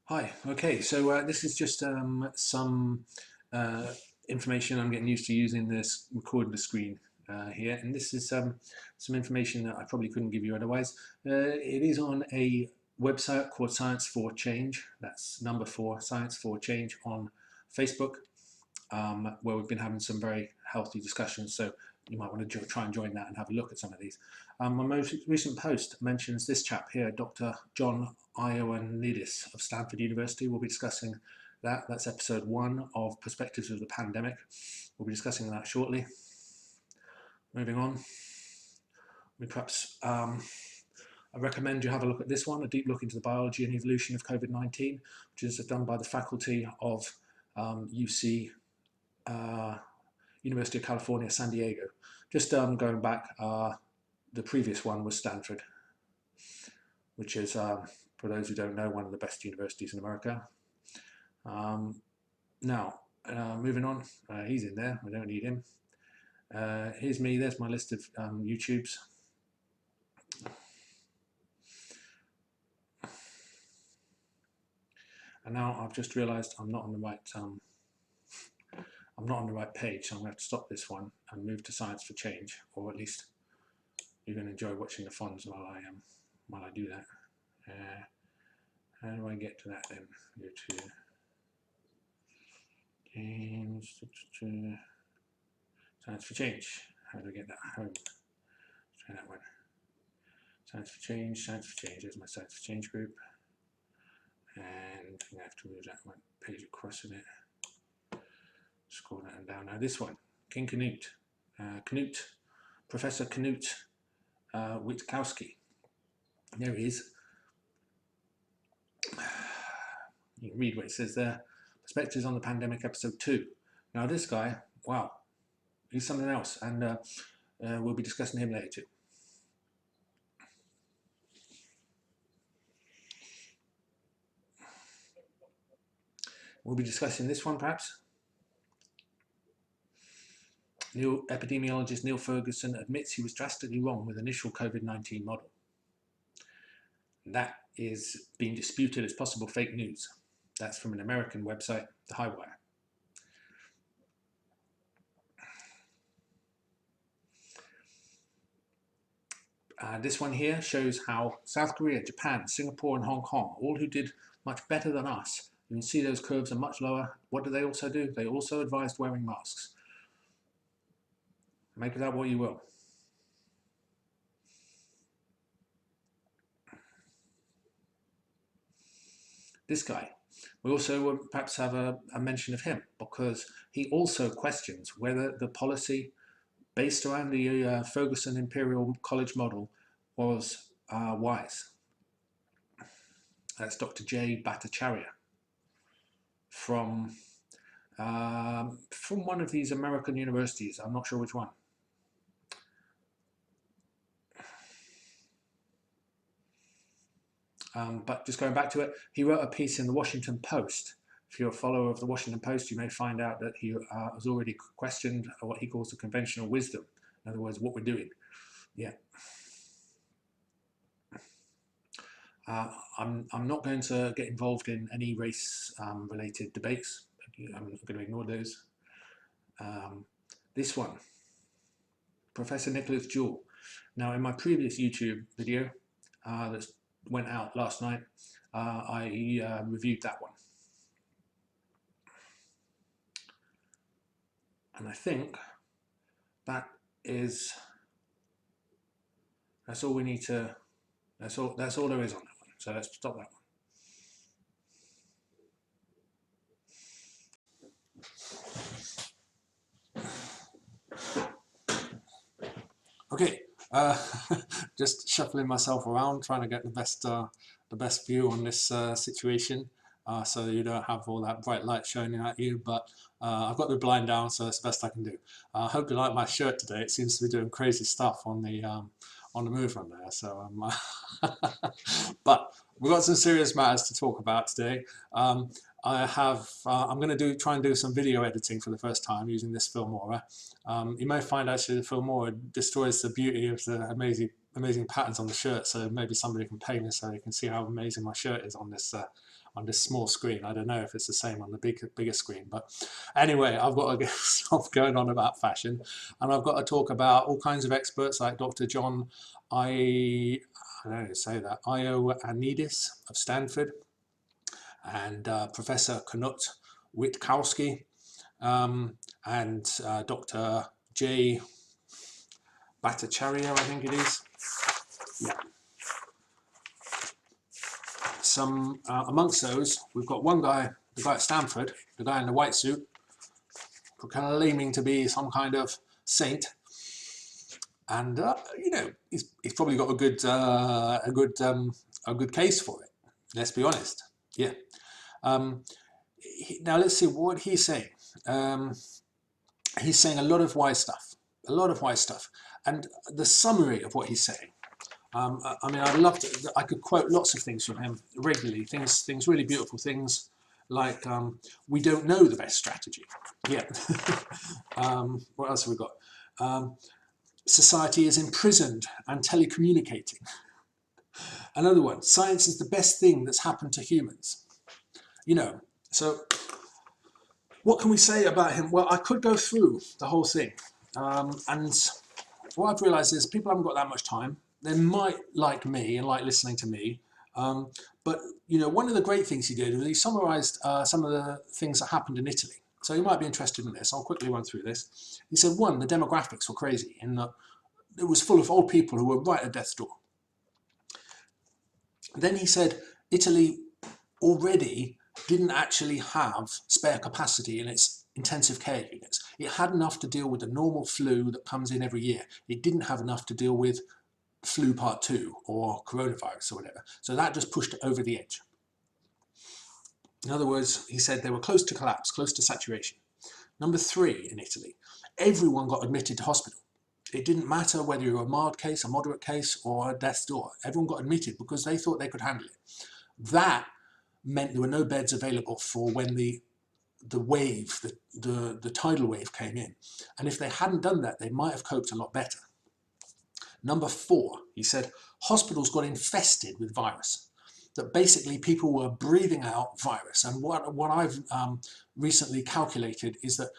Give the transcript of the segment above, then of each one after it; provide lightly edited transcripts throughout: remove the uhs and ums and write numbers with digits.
Hi, okay, so this is just some uh, information. I'm getting used to using this record the screen here, and this is some information that I probably couldn't give you otherwise. It is on a website called Science for Change. That's number 4, Science for Change on Facebook, where we've been having some very healthy discussions. So you might want to try and join that and have a look at some of these. My most recent post mentions this chap here, Dr. John Ioannidis of Stanford University. We'll be discussing that. That's episode 1 of Perspectives of the Pandemic. We'll be discussing that shortly. Moving on, we perhaps I recommend you have a look at this one, a deep look into the biology and evolution of COVID-19, which is done by the faculty of UC University of California, San Diego. Just going back, the previous one was Stanford, which is, for those who don't know, one of the best universities in America. Now, moving on, he's in there, we don't need him. Here's me, there's my list of YouTubes. And now I've just realized I'm not on the right page, so I'm going to have to stop this one and move to Science for Change, or at least you're going to enjoy watching the fonts while I do that. How do I get to that then? Go to Games, Science for Change. How do I get that home? Try that one. Science for Change, Science for Change. There's my Science for Change group. And I have to move that one page across in it. Scroll that down. Now this one, King KNUT. Professor KNUT Wiitkowski. There he is. You can read what it says there. Perspectives on the Pandemic, episode 2. Now this guy, wow, he's something else, and we'll be discussing him later too. We'll be discussing this one perhaps. Epidemiologist Neil Ferguson admits he was drastically wrong with initial COVID-19 model. That is being disputed as possible fake news. That's from an American website, The Highwire. This one here shows how South Korea, Japan, Singapore and Hong Kong, all who did much better than us, you can see those curves are much lower. What do they also do? They also advised wearing masks. Make of that what you will. This guy, we also will perhaps have a mention of him, because he also questions whether the policy based around the Ferguson Imperial College model was wise. That's Dr. J. Bhattacharya from one of these American universities. I'm not sure which one. But just going back to it, he wrote a piece in the Washington Post. If you're a follower of the Washington Post, you may find out that he has already questioned what he calls the conventional wisdom. In other words, what we're doing. Yeah. I'm not going to get involved in any race-related debates. I'm going to ignore those. This one, Professor Nicholas Jewell. Now, in my previous YouTube video that went out last night, I reviewed that one. And I think that's all we need to, that's all there is on that one. So let's stop that one. Okay, just shuffling myself around, trying to get the best view on this situation, so you don't have all that bright light shining at you. But I've got the blind down, so that's the best I can do. I hope you like my shirt today. It seems to be doing crazy stuff on the movement there. So, but we've got some serious matters to talk about today. I'm going to try and do some video editing for the first time using this Filmora. You may find actually the Filmora destroys the beauty of the amazing patterns on the shirt, so maybe somebody can pay me so you can see how amazing my shirt is on this on this small screen. I don't know if it's the same on the bigger screen, but anyway, I've got to stop going on about fashion, and I've got to talk about all kinds of experts like Dr. John I don't know how to say that, Ioannidis of Stanford, and Professor KNUT, WIttkowski, and Dr. J. Bhattacharya, I think it is. Yeah. Some amongst those, we've got one guy, the guy at Stanford, the guy in the white suit, claiming to be some kind of saint, and you know, he's probably got a good case for it. Let's be honest. Yeah. Now let's see what he's saying. He's saying a lot of wise stuff, and the summary of what he's saying. I mean, I'd love to. I could quote lots of things from him regularly. Things really beautiful things, like we don't know the best strategy. Yeah. What else have we got? Society is imprisoned and telecommunicating. Another one. Science is the best thing that's happened to humans. You know. So, what can we say about him? Well, I could go through the whole thing, and what I've realised is people haven't got that much time. They might like me and like listening to me, but you know, one of the great things he did was he summarised some of the things that happened in Italy. So you might be interested in this. I'll quickly run through this. He said, one, the demographics were crazy in that it was full of old people who were right at death's door. Then he said Italy already didn't actually have spare capacity in its intensive care units. It had enough to deal with the normal flu that comes in every year. It didn't have enough to deal with flu part 2 or coronavirus or whatever. So that just pushed it over the edge. In other words, he said they were close to collapse, close to saturation. Number 3, in Italy, everyone got admitted to hospital. It didn't matter whether you were a mild case, a moderate case, or a death's door. Everyone got admitted because they thought they could handle it. That meant there were no beds available for when the wave, the tidal wave came in. And if they hadn't done that, they might have coped a lot better. Number 4, he said, hospitals got infested with virus. That basically people were breathing out virus. And what I've recently calculated is that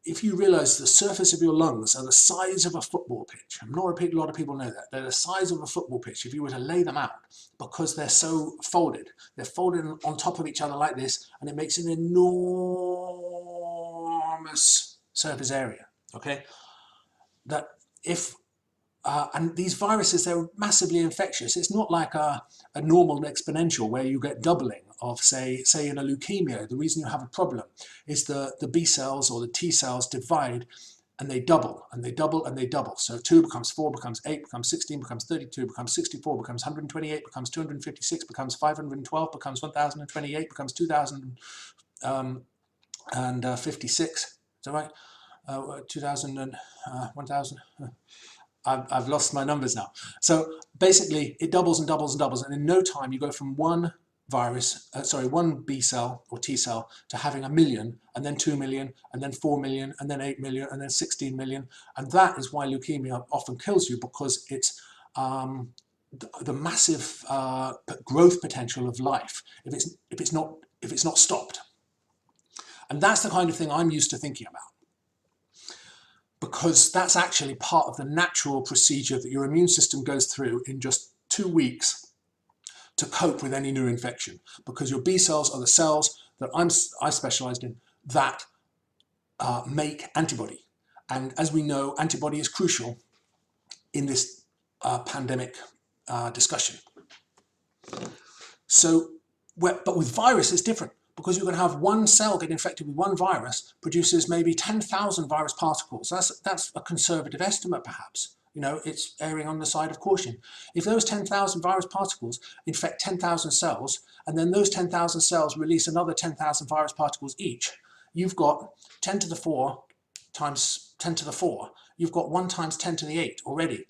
if you realize the surface of your lungs are the size of a football pitch, and not a lot of people know that, they're the size of a football pitch if you were to lay them out, because they're so folded. They're folded on top of each other like this, and it makes an enormous surface area, okay? That if and these viruses, they're massively infectious. It's not like a normal exponential where you get doubling of, say in a leukemia. The reason you have a problem is the B cells or the T cells divide and they double and they double and they double. So 2 becomes 4, becomes 8, becomes 16, becomes 32, becomes 64, becomes 128, becomes 256, becomes 512, becomes 1028, becomes 2056. Is that right? 2000 and 1000. I've lost my numbers now. So basically it doubles and doubles and doubles, and in no time you go from one B cell or T cell to having 1 million, and then 2 million, and then 4 million, and then 8 million, and then 16 million. And that is why leukemia often kills you, because it's the massive growth potential of life if it's not stopped. And that's the kind of thing I'm used to thinking about, because that's actually part of the natural procedure that your immune system goes through in just 2 weeks to cope with any new infection, because your B cells are the cells that I specialized in that make antibody. And as we know, antibody is crucial in this pandemic discussion. So, but with virus, it's different, because you can have one cell get infected with one virus, produces maybe 10,000 virus particles. That's a conservative estimate, perhaps. You know, it's erring on the side of caution. If those 10,000 virus particles infect 10,000 cells, and then those 10,000 cells release another 10,000 virus particles each, you've got 10 to the 4 times 10 to the 4. You've got 1 times 10 to the 8 already.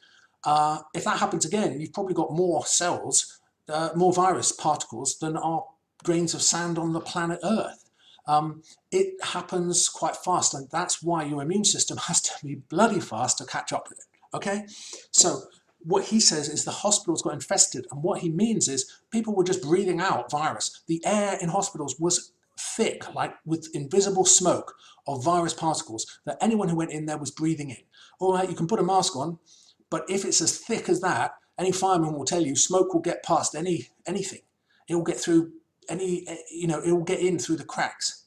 If that happens again, you've probably got more cells, more virus particles than are grains of sand on the planet Earth. It happens quite fast, and that's why your immune system has to be bloody fast to catch up with it. Okay, so what he says is the hospitals got infested, and what he means is people were just breathing out virus. The air in hospitals was thick, like with invisible smoke of virus particles that anyone who went in there was breathing in. All right, you can put a mask on, but if it's as thick as that, any fireman will tell you smoke will get past anything. It will get through it will get in through the cracks.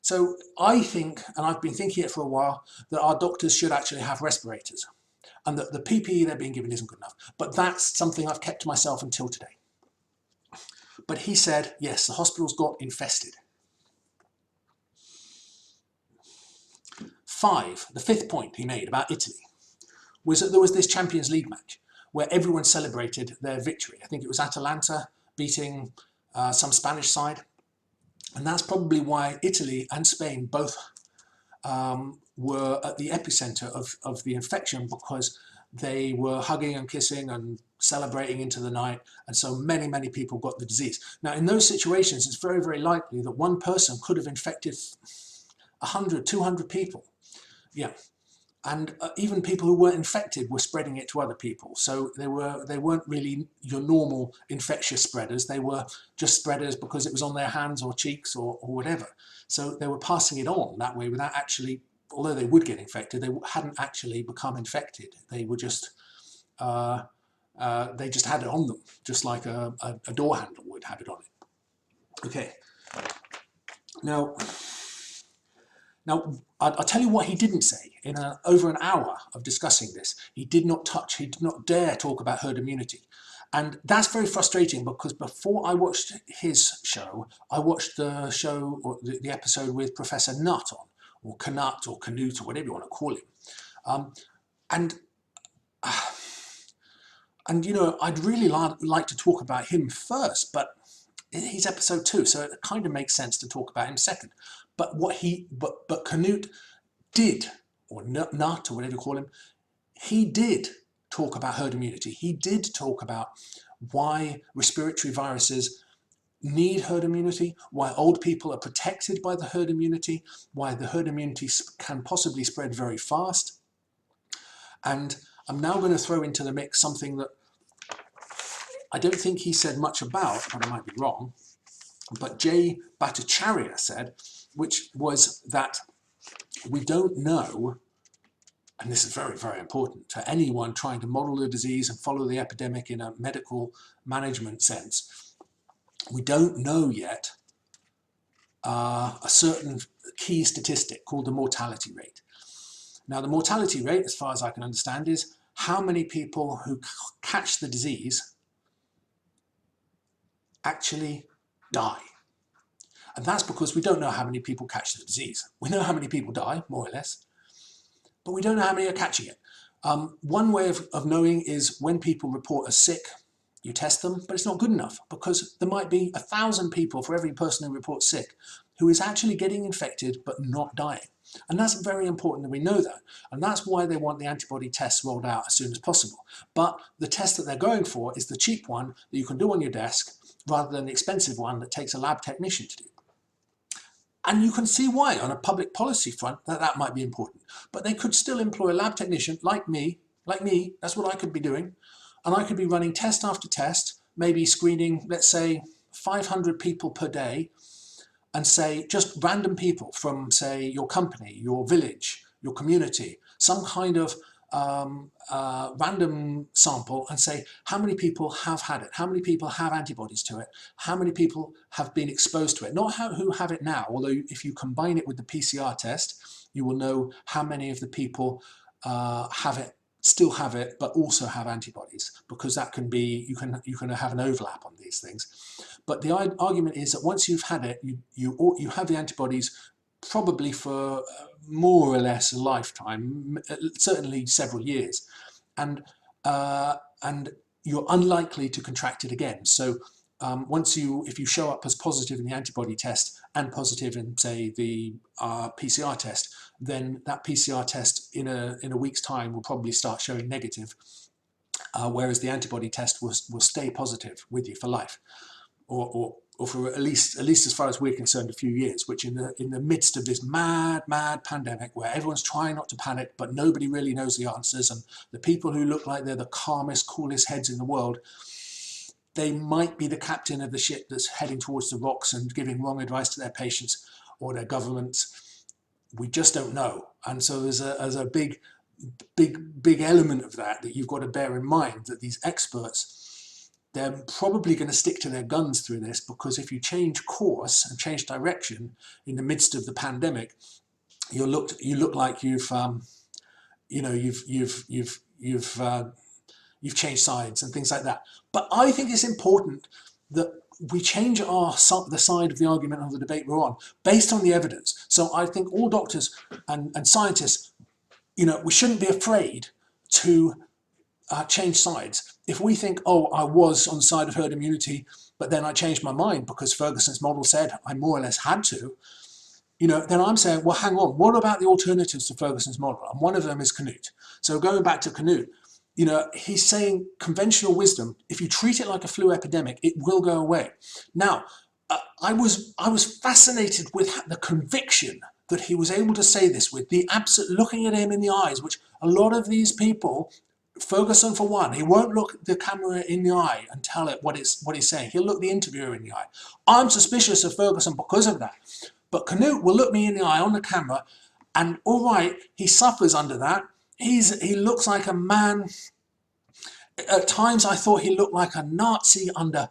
So I think, and I've been thinking it for a while, that our doctors should actually have respirators, and that the PPE they're being given isn't good enough. But that's something I've kept to myself until today. But he said, yes, the hospitals got infested. 5, the 5th point he made about Italy, was that there was this Champions League match where everyone celebrated their victory. I think it was Atalanta beating some Spanish side. And that's probably why Italy and Spain both were at the epicenter of the infection, because they were hugging and kissing and celebrating into the night, and so many people got the disease. Now, in those situations, it's very, very likely that one person could have infected 100, 200 people. Yeah. And even people who weren't infected were spreading it to other people. So they weren't really your normal infectious spreaders. They were just spreaders because it was on their hands or cheeks or whatever. So they were passing it on that way without actually, although they would get infected, they hadn't actually become infected. They were just, they just had it on them, just like a door handle would have it on it. Okay. Now, I'll tell you what he didn't say. In over an hour of discussing this, he did not dare talk about herd immunity. And that's very frustrating, because before I watched his show, I watched the show, or the episode with Professor KNUT on, or KNUT, or KNUT, or whatever you want to call him. And you know, I'd really like to talk about him first, but he's episode 2, so it kind of makes sense to talk about him second. But but KNUT did, or NUT, or whatever you call him, he did talk about herd immunity. He did talk about why respiratory viruses need herd immunity, why old people are protected by the herd immunity, why the herd immunity can possibly spread very fast. And I'm now going to throw into the mix something that I don't think he said much about, but I might be wrong, but Jay Bhattacharya said, which was that we don't know, and this is very, very important to anyone trying to model the disease and follow the epidemic in a medical management sense, we don't know yet a certain key statistic called the mortality rate. Now, the mortality rate, as far as I can understand, is how many people who catch the disease actually die. And that's because we don't know how many people catch the disease. We know how many people die, more or less, but we don't know how many are catching it. One way of knowing is when people report as sick, you test them, but it's not good enough, because there might be 1,000 people for every person who reports sick who is actually getting infected but not dying. And that's very important that we know that. And that's why they want the antibody tests rolled out as soon as possible. But the test that they're going for is the cheap one that you can do on your desk, rather than the expensive one that takes a lab technician to do. And you can see why on a public policy front that might be important. But they could still employ a lab technician like me, that's what I could be doing. And I could be running test after test, maybe screening, let's say, 500 people per day, and say just random people from, say, your company, your village, your community, some kind of random sample, and say how many people have had it, how many people have antibodies to it, how many people have been exposed to it, not who have it now, although if you combine it with the PCR test, you will know how many of the people still have it, but also have antibodies, because that can be, you can have an overlap on these things. But the argument is that once you've had it, you have the antibodies probably for more or less a lifetime, certainly several years, and you're unlikely to contract it again. So if you show up as positive in the antibody test and positive in, say, the PCR test, then that PCR test in a week's time will probably start showing negative, whereas the antibody test will stay positive with you for life, or or for at least as far as we're concerned, a few years, which in the midst of this mad pandemic where everyone's trying not to panic, but nobody really knows the answers, and the people who look like they're the calmest, coolest heads in the world, they might be the captain of the ship that's heading towards the rocks and giving wrong advice to their patients or their governments. We just don't know. And so there's a big element of that you've got to bear in mind, that these experts, they're probably going to stick to their guns through this, because if you change course and change direction in the midst of the pandemic, you look like you've changed sides and things like that. But I think it's important that we change the side of the argument of the debate we're on based on the evidence. So I think all doctors and scientists, we shouldn't be afraid to change sides. If we think, oh, I was on the side of herd immunity, but then I changed my mind because Ferguson's model said I more or less had to, then I'm saying, well, hang on, what about the alternatives to Ferguson's model? And one of them is KNUT. So going back to KNUT, he's saying conventional wisdom, if you treat it like a flu epidemic, it will go away. Now, I was fascinated with the conviction that he was able to say this, with the absolute looking at him in the eyes, which a lot of these people, Ferguson for one, he won't look the camera in the eye and tell it what he's saying. He'll look the interviewer in the eye. I'm suspicious of Ferguson because of that. But KNUT will look me in the eye on the camera, and all right, he suffers under that. He looks like a man. At times I thought he looked like a Nazi under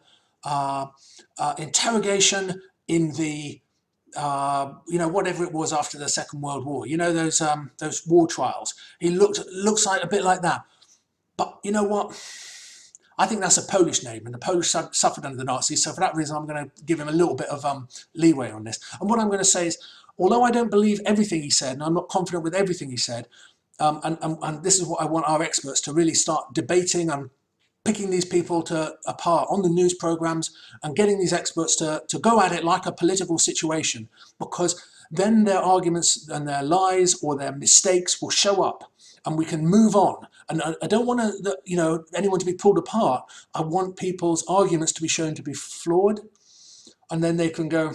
interrogation in the whatever it was after the Second World War. Those war trials. He looks like a bit like that. But you know what? I think that's a Polish name, and the Polish suffered under the Nazis, so for that reason I'm going to give him a little bit of leeway on this. And what I'm going to say is, although I don't believe everything he said, and I'm not confident with everything he said, and this is what I want our experts to really start debating and picking these people apart on the news programs and getting these experts to go at it like a political situation, because then their arguments and their lies or their mistakes will show up and we can move on. And I don't want anyone to be pulled apart. I want people's arguments to be shown to be flawed, and then they can go,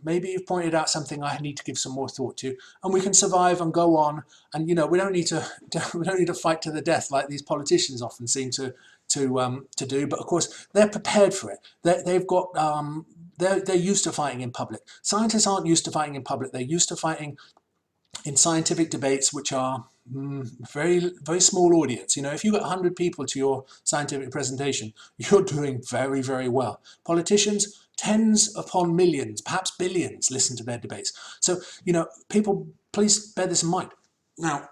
maybe you've pointed out something I need to give some more thought to, and we can survive and go on. And we don't need to fight to the death like these politicians often seem to do. But of course, they're prepared for it. They're used to fighting in public. Scientists aren't used to fighting in public. They're used to fighting in scientific debates, which are very, very small audience. If you got 100 people to your scientific presentation, you're doing very, very well. Politicians, tens upon millions, perhaps billions, listen to their debates. So, people, please bear this in mind. Now,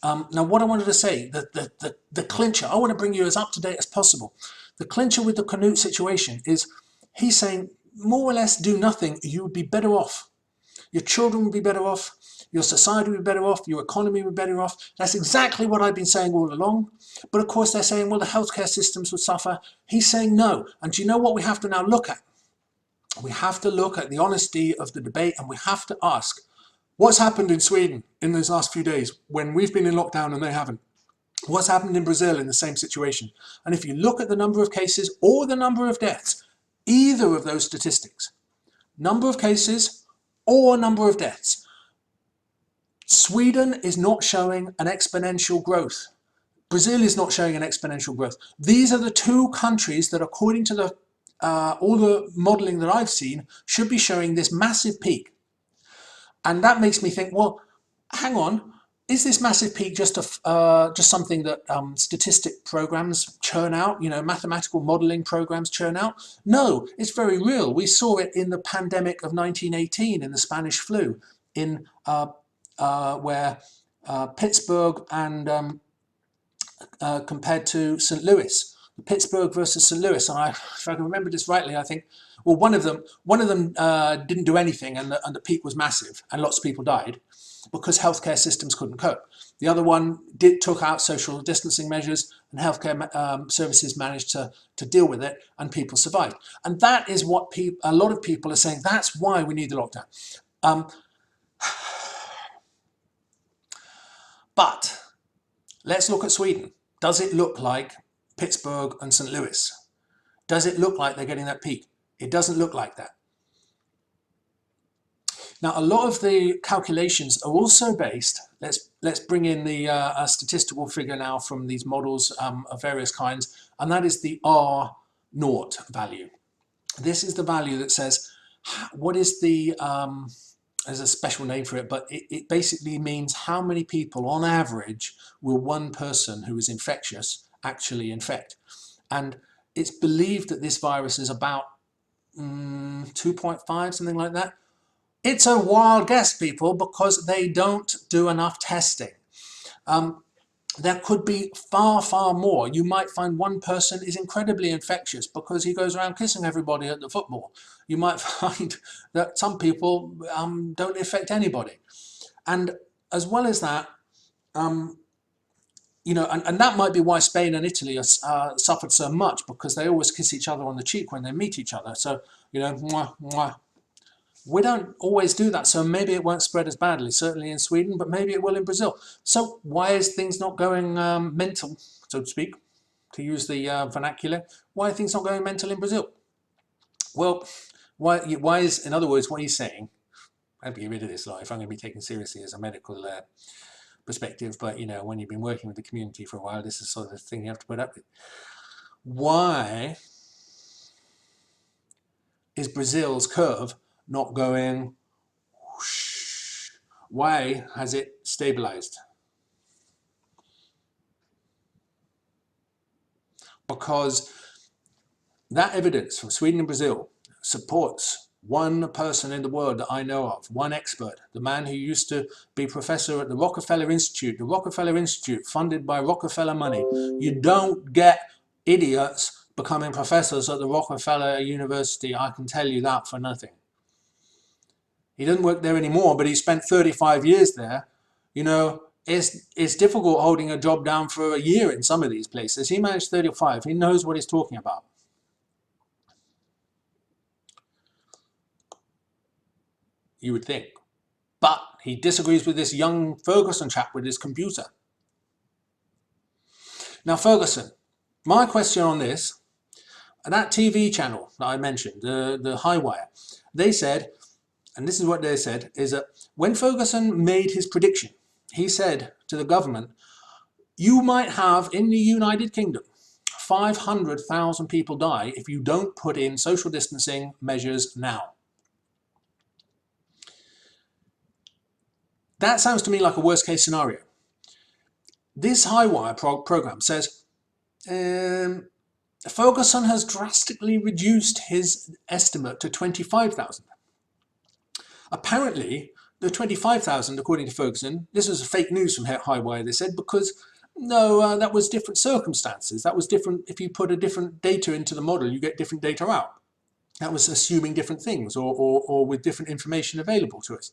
what I wanted to say, the clincher, I want to bring you as up to date as possible. The clincher with the KNUT situation is, he's saying, more or less do nothing, you would be better off. Your children would be better off. Your society would be better off. Your economy would be better off. That's exactly what I've been saying all along. But of course they're saying, well, the healthcare systems would suffer. He's saying no. And do you know what we have to now look at? We have to look at the honesty of the debate, and we have to ask, what's happened in Sweden in those last few days when we've been in lockdown and they haven't? What's happened in Brazil in the same situation? And if you look at the number of cases or the number of deaths, either of those statistics, number of cases or number of deaths, Sweden is not showing an exponential growth. Brazil is not showing an exponential growth. These are the two countries that, according to all the modelling that I've seen, should be showing this massive peak. And that makes me think, well, hang on, is this massive peak just something that statistic programs churn out, mathematical modelling programs churn out? No, it's very real. We saw it in the pandemic of 1918, in the Spanish flu, where Pittsburgh and compared to St. Louis, Pittsburgh versus St. Louis, and if I can remember this rightly, I think, well, one of them didn't do anything, and the peak was massive, and lots of people died because healthcare systems couldn't cope. The other one took out social distancing measures, and healthcare services managed to deal with it, and people survived. And that is what a lot of people are saying. That's why we need the lockdown. But let's look at Sweden. Does it look like Pittsburgh and St. Louis? Does it look like they're getting that peak? It doesn't look like that. Now, a lot of the calculations are also based, let's bring in the a statistical figure now from these models of various kinds, and that is the R0 value. This is the value that says, what is the, there's a special name for it, but it basically means how many people on average will one person who is infectious actually infect. And it's believed that this virus is about 2.5, something like that. It's a wild guess, people, because they don't do enough testing. There could be far, far more. You might find one person is incredibly infectious because he goes around kissing everybody at the football. You might find that some people don't infect anybody. And as well as that, you know, and that might be why Spain and Italy suffered so much, because they always kiss each other on the cheek when they meet each other. So, you know, mwah, mwah. We don't always do that, so maybe it won't spread as badly, certainly in Sweden, but maybe it will in Brazil. So why is things not going mental, so to speak, to use the vernacular? Why are things not going mental in Brazil? Well, why is, in other words, what he's saying, I have to get rid of this lie if I'm going to be taken seriously as a medical perspective, but you know, when you've been working with the community for a while, this is sort of the thing you have to put up with. Why is Brazil's curve not going whoosh? Why has it stabilized? Because that evidence from Sweden and Brazil supports one person in the world that I know of, one expert, the man who used to be professor at the Rockefeller Institute funded by Rockefeller money. You don't get idiots becoming professors at the Rockefeller University, I can tell you that for nothing. He doesn't work there anymore, but he spent 35 years there. You know, it's difficult holding a job down for a year in some of these places. He managed 35. He knows what he's talking about. You would think. But he disagrees with this young Ferguson chap with his computer. Now, Ferguson, my question on this, that TV channel that I mentioned, the Highwire, they said, and this is what they said, is that when Ferguson made his prediction, he said to the government, you might have in the United Kingdom 500,000 people die if you don't put in social distancing measures now. That sounds to me like a worst case scenario. This Highwire program says Ferguson has drastically reduced his estimate to 25,000. Apparently, the 25,000, according to Ferguson, this was fake news from Highwire, they said, because no, that was different circumstances. That was different. If you put a different data into the model, you get different data out. That was assuming different things or with different information available to us.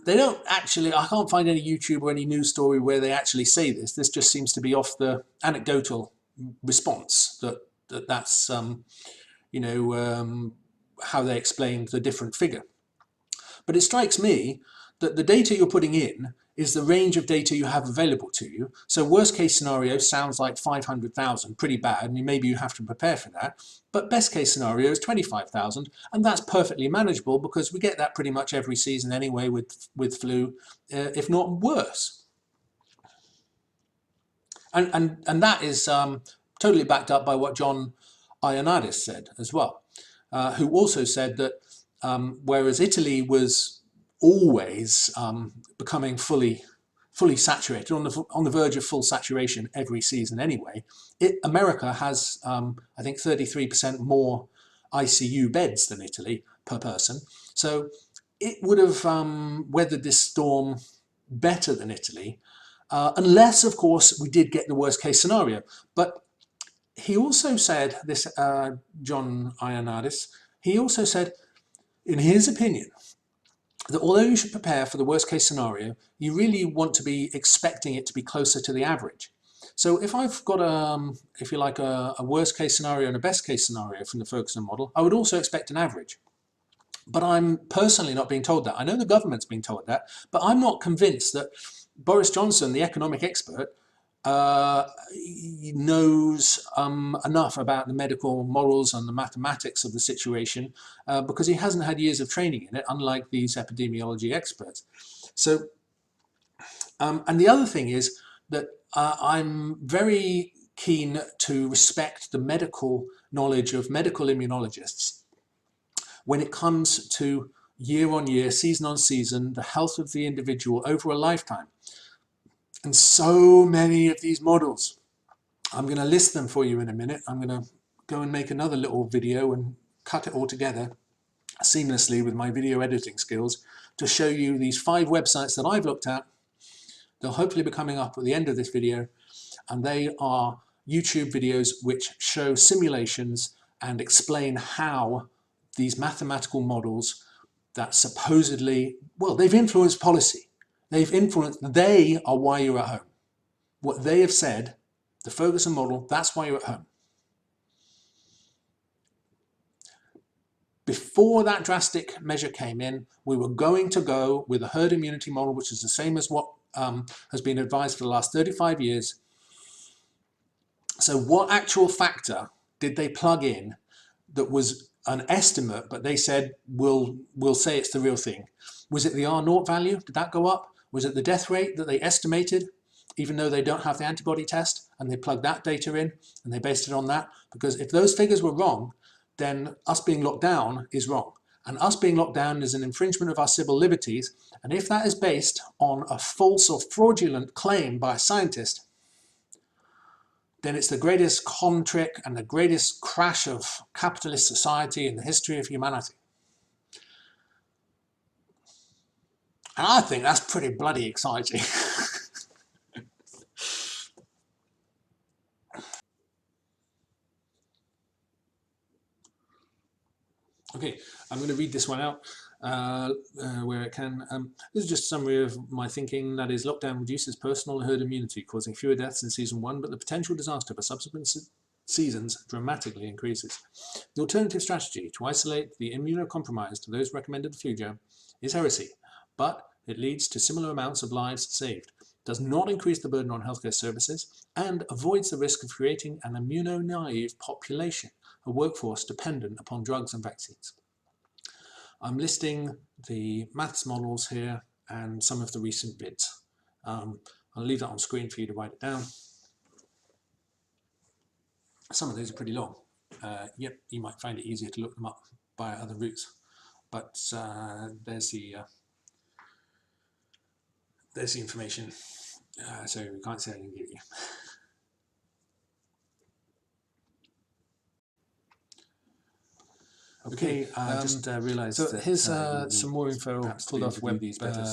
They don't actually, I can't find any YouTube or any news story where they actually say this. This just seems to be off the anecdotal response that's you know, how they explained the different figure. But it strikes me that the data you're putting in is the range of data you have available to you. So worst case scenario sounds like 500,000, pretty bad, and maybe you have to prepare for that. But best case scenario is 25,000, and that's perfectly manageable because we get that pretty much every season anyway with flu, if not worse. And that is totally backed up by what John Ioannidis said as well, who also said that whereas Italy was always becoming fully saturated, on the verge of full saturation every season anyway, America has, I think, 33% more ICU beds than Italy per person. So it would have weathered this storm better than Italy, unless, of course, we did get the worst case scenario. But he also said, this John Ioannidis, he also said, in his opinion, that although you should prepare for the worst case scenario, you really want to be expecting it to be closer to the average. So if I've got if you like, a worst case scenario and a best case scenario from the Ferguson model, I would also expect an average. But I'm personally not being told that. I know the government's being told that, but I'm not convinced that Boris Johnson, the economic expert, knows enough about the medical models and the mathematics of the situation because he hasn't had years of training in it, unlike these epidemiology experts. So, and the other thing is that I'm very keen to respect the medical knowledge of medical immunologists when it comes to year on year, season on season, the health of the individual over a lifetime. And so many of these models, I'm going to list them for you in a minute. I'm going to go and make another little video and cut it all together seamlessly with my video editing skills to show you these 5 websites that I've looked at. They'll hopefully be coming up at the end of this video, and they are YouTube videos which show simulations and explain how these mathematical models that supposedly, well, they've influenced policy. They are why you're at home. What they have said, the Ferguson model, that's why you're at home. Before that drastic measure came in, we were going to go with a herd immunity model, which is the same as what has been advised for the last 35 years. So what actual factor did they plug in that was an estimate, but they said, we'll say it's the real thing? Was it the R0 value? Did that go up? Was it the death rate that they estimated, even though they don't have the antibody test, and they plugged that data in and they based it on that? Because if those figures were wrong, then us being locked down is wrong. And us being locked down is an infringement of our civil liberties. And if that is based on a false or fraudulent claim by a scientist, then it's the greatest con trick and the greatest crash of capitalist society in the history of humanity. And I think that's pretty bloody exciting. Okay, I'm going to read this one out where it can. This is just a summary of my thinking. That is, lockdown reduces personal herd immunity, causing fewer deaths in season 1, but the potential disaster for subsequent seasons dramatically increases. The alternative strategy to isolate the immunocompromised to those recommended flu jab is heresy, but it leads to similar amounts of lives saved, does not increase the burden on healthcare services, and avoids the risk of creating an immuno-naive population, a workforce dependent upon drugs and vaccines. I'm listing the maths models here and some of the recent bids. I'll leave that on screen for you to write it down. Some of those are pretty long. Yep, you might find it easier to look them up by other routes, but there's the information, so we can't say I didn't give you. Okay, I just realised so that here's some more info pulled off web these better,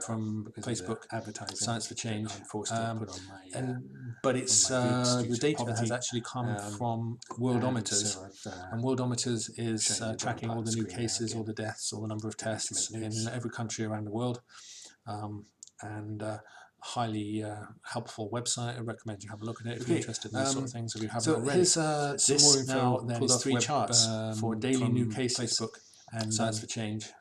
from Facebook, advertising, Science for Change, put on my, but it's the data has actually come from Worldometers, and Worldometers is tracking all the new cases, all the deaths, all the number of tests in every country around the world, and highly helpful website. I recommend you have a look at it if you're interested in these sort of things, if you haven't already. Here's some more info pulled off 3 charts for daily new cases, Facebook and Science for Change.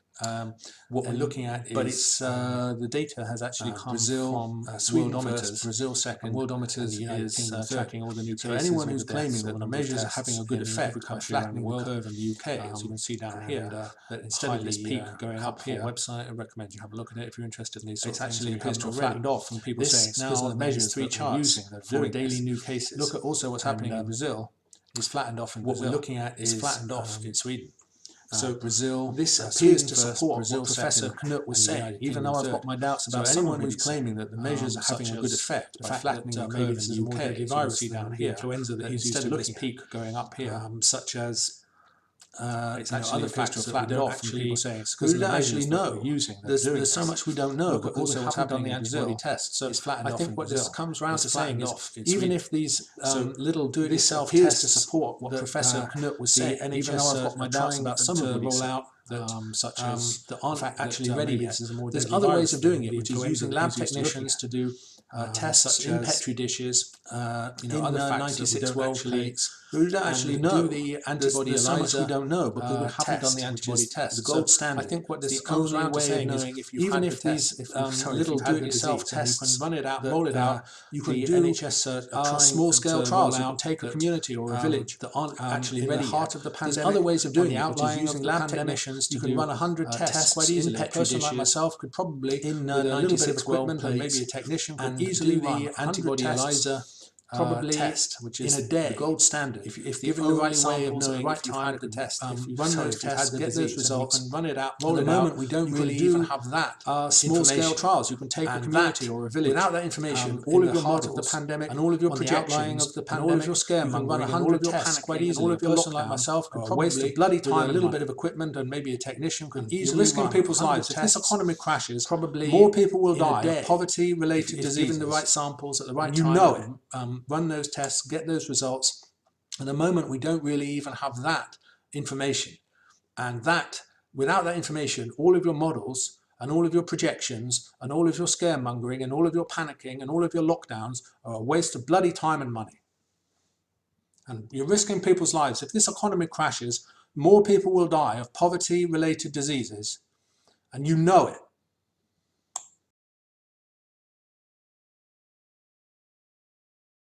What we're looking at is, but it's the data has actually come from Worldometers, Brazil second, Worldometers is tracking all the new cases. So anyone who's claiming that the measures are having a good effect by flattening the curve in the UK, as you can see down here, that instead of this peak going up here, website, I recommend you have a look at it if you're interested in these sort of things. It actually appears to have flattened off, and people saying now the measures 3 charts for daily new cases. Look at also what's happening in Brazil. Is flattened off in Brazil. What we're looking at is flattened off in Sweden. So Brazil, this appears to support what Professor KNUT was saying, even though I've got my doubts about anyone who's claiming that the measures are having a good effect by flattening the curve in the UK, virus down here, influenza that he's used to this peak going up here, such as it's actually other factors that we don't actually who don't actually know. There's so much we don't know, but also what's happening in the antibody test. So I think what this comes round to saying is, even if these little do-it-yourself tests to support what Professor KNUT was saying, even though I've got my doubts about some of roll out such as that aren't actually ready yet, there's other ways of doing it, which is using lab technicians to do tests in Petri dishes other factors that we don't actually know the antibody ELISA so much we don't know because we haven't done the antibody test. The gold standard. I think what this comes around to saying is even if these little do-it-yourself tests, you can run it out, roll it out, you can do NHS small-scale trials. You can take a community or a village that aren't actually in the heart of the pandemic. There's other ways of doing it, which is using lab technicians. You can run 100 tests quite easily. A person like myself could probably, with a little bit of equipment and maybe a technician, could easily run the antibody ELISA probably test, which is in a day, the gold standard. If given the right way of knowing right time of the test, if you run those tests, get those results, and run it out, roll it out. At the moment, we don't really even have that small-scale trials. You can take a community or a village without that information. All of your models of the pandemic, and all of your projections, of the pandemic, all of your scaremongering, and all of your tests quite easily. All of your person like myself could probably waste a bloody time, a little bit of equipment, and maybe a technician could easily risking people's lives. If this economy crashes, probably more people will die of poverty-related disease. Given the right samples at the right time, you know it. Run those tests, get those results. At the moment, we don't really even have that information. And that, without that information, all of your models and all of your projections and all of your scaremongering and all of your panicking and all of your lockdowns are a waste of bloody time and money. And you're risking people's lives. If this economy crashes, more people will die of poverty-related diseases, and you know it.